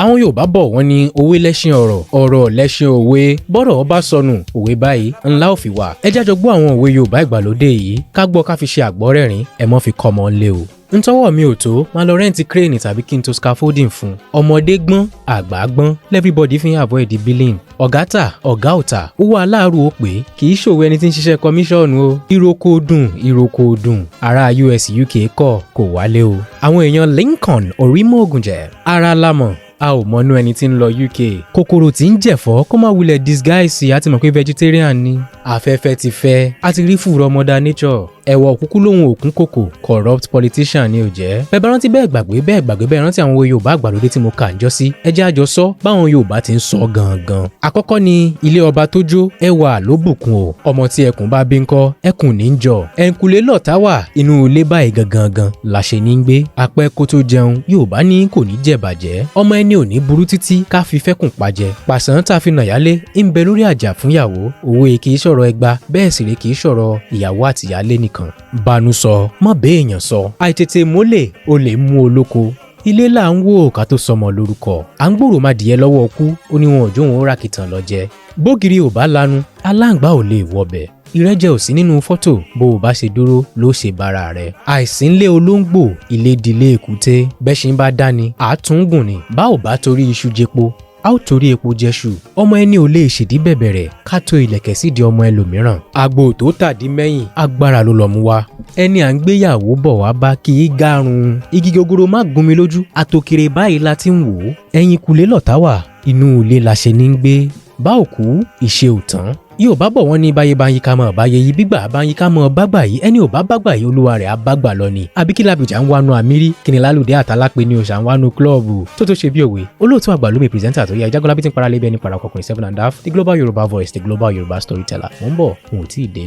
àwọn Yorùbá bọ̀ wọ́n ní òwe lẹ́ṣin ọ̀rọ̀, ọ̀rọ̀ lẹ́ṣin òwe, bọ́rọ̀ ọba sọnù òwe báyìí ńlá ò fi wà. ẹ jájọ gbọ́ àwọn òwe Yorùbá ìgbàlódé yìí ká gbọ́ ká fi ṣe àgbọ́rẹ́rìn ẹ mọ́ fi kọ́ ọmọ ńlé o. ntọ́wọ́ mi ò tó máa lọ rẹ́ǹtì crane tàbí kí n to scaffolding fún. ọmọdé gbọ́n àgbà gbọ́n everybody fi ń avoid the billing. ọ̀gá tà ọ̀gá ò tà owó aláàrú ó pé kì í ṣòwò ẹni tí ń ṣiṣẹ́ kọmíṣọ́ọ̀nù o. ìrókò dùn ará US UK kọ̀ kò wálé o. àwọn èèyàn Lincoln orímọ̀ ògùnjẹ ara lámọ̀ a ò mọnú ẹni tí ń lọ UK. kòkòrò tí ń jẹ̀fọ́ kó má wulẹ̀ disguise àti mọ̀ pé vegetarian ni. afẹ́fẹ́ ti fẹ́ a ti rí fùrọ̀ mother nature. ẹ̀wọ̀ òkúkú lòun òkun kòkò corrupt politician ni ò jẹ́. bẹ́ẹ̀ bá rántí bẹ́ẹ̀ gbàgbé bẹ́ẹ̀ rántí àwọn Yorùbá àgbàlódé tí mo kà ń jọ sí. ẹ jẹ́ àjọ sọ báwọn Yorùbá ti ń sọ gangan. àkọ́kọ́ ni ilé ọba tó jó ẹwà ló bùkún o. ọmọ tí ẹkùn bá bí ńkọ́ ẹkùn ní í jọ. ẹ̀ǹkùlé lọ̀tá wà inú ilé báyìí gangan làṣẹ ní gbé. apẹ́ kó tó jẹun Yorùbá ní kò ní jẹ̀bàjẹ́. ọmọ ẹni ò ní burú títí ká fi fẹ́kùn pajẹ. pàṣán tá a fi nàyálé ń bẹ lórí àjà fúnyàwó. òwe kì í sọ̀rọ̀ ẹgba bẹ́ẹ̀ sì rè kì í sọ̀rọ̀ ìyàwó àtìyálé nìkan. bánú sọ mọ́ béèyàn sọ àìtètè mólè o lè mú olóko. ilé là ń wò ká tó sọmọ lórúkọ. à ń gbòòrò má dìyẹ lọ́wọ́ ọkú ó ní wọn ò jó wọn ó ràkìtàn lọ jẹ. bógiri ò bá lanu aláǹgbá ò lè wọbẹ̀. ìrẹ́jẹ ò sí nínú fọ́tò bó o bá ṣe dúró ló ṣe bára rẹ̀. àìsí ńlé olóńgbò ilé dilé èkúté bẹ́ṣin bá dání àtúngùn ni bá ò bá torí iṣu jẹpo a ó torí epo jẹṣu. ọmọ ẹni ò lè ṣèdí bẹ̀bẹ̀rẹ̀ ká tó ilẹ̀kẹ̀ sídìí ọmọ ẹlòmíràn. àgbò tó tàdí mẹ́yìn agbára ló lọ mú wa. ẹni à ń gbéyàwó bọ̀ wá bá kì í gárun. igi gogoro má gún mi lójú àtòkèrè báyìí la ti ń wò ó. ẹ̀yìn kulé lọ̀tá wà inú ilé la ṣe ní ń gbé. bá òkú ìṣe ò tán. Yorùbá bọ̀ wọ́n ní báyé bá ń yí ká mọ̀ báyé yí bígbà bá ń yí ká mọ̀ bágbà yìí ẹni ò bá bágbà yìí olúwa rẹ̀ á bágbà lọ ni. àbí kí làbìjà ń wánu àmírí kí ni lálùdé àtàlápẹ́ ni òòṣà ń wánu klọ́ọ̀bù tó ṣe bí òwe. olóòtú àgbà lómi pírẹsẹ́ńtà tó yá ìjágbọ́lá bí ti ń paralẹ́ bí ẹni para ọkọ̀kùnrin 7.5 the global Yoruba voice the global Yoruba storyteller. mo ń bọ̀ n ò tí ì dé.